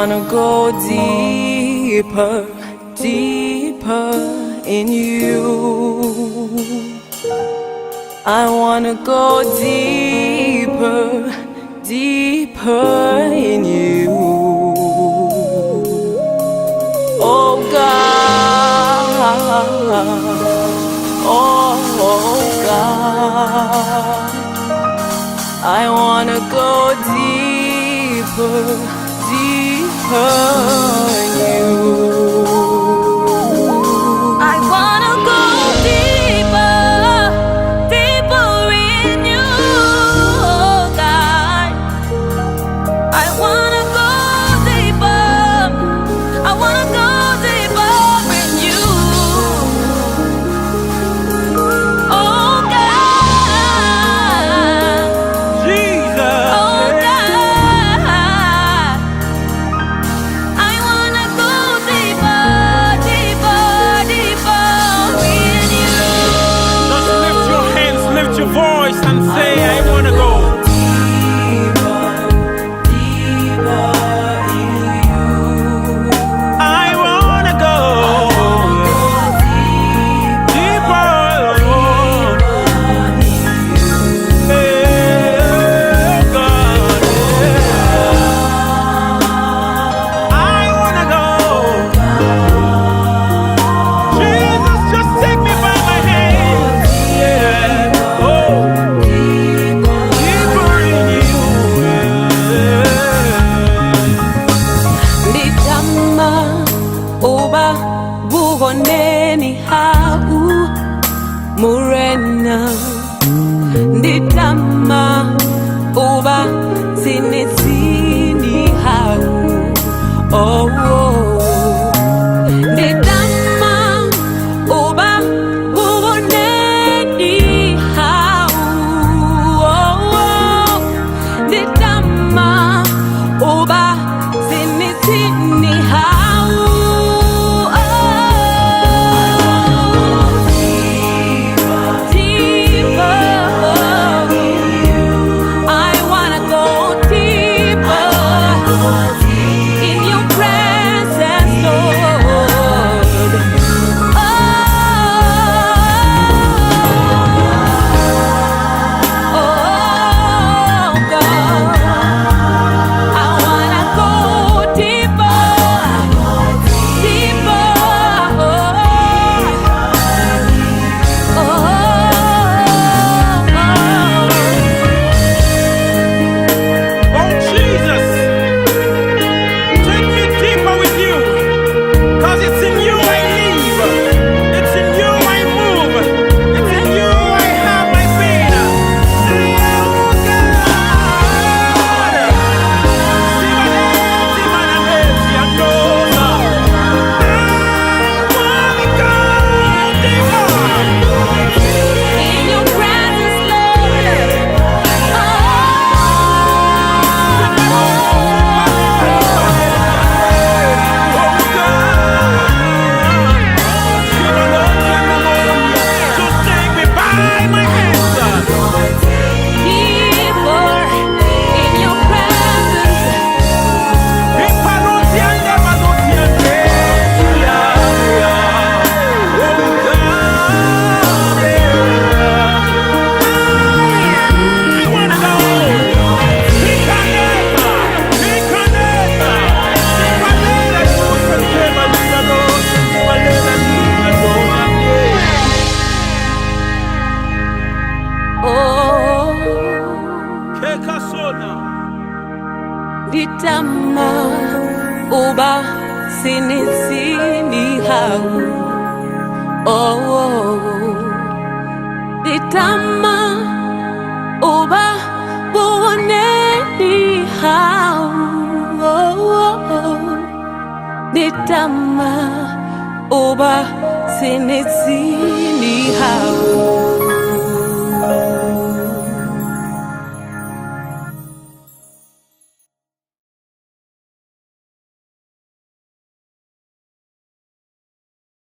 wanna go deeper, deeper in you. I wanna go deeper, deeper in you. Oh God, oh God, I wanna go deeper, deeper in you. I wanna go deeper, deeper in you, oh God. I wanna go deeper, I wanna go deeper in you, oh God. Jesus, Oh God, I wanna go deeper, deeper, deeper in you. just lift your hands, lift your voice and say, I wanna go. Deeper, deeper in you. I wanna go. Deeper, God, I wanna go. Jesus, just take me by my hand. Yeah. Oh, deeper in you. Litama oba bugoneni hau murena. Litama oba sinesini hau. Oh, oh. Litama oba bugoneni hau. Oh, oh. Litama oba sinisini hau. Oh, deeper. I wanna go deeper in your presence, Lord. Oh, God. I wanna go deeper, deeper. Oh, Jesus, take me deeper with you. 'Cause it's in you I live. It's in you I move. It's in you I have my being. Oh, God. Simaneti, manameti, andosa. I wanna go deeper. In your presence, Lord. Just take me by my hand. Deeper in your presence. Oh, ditama uba sinisini hau. Oh, ditama uba buoneni hau. Oh, ditama uba sinisini hau.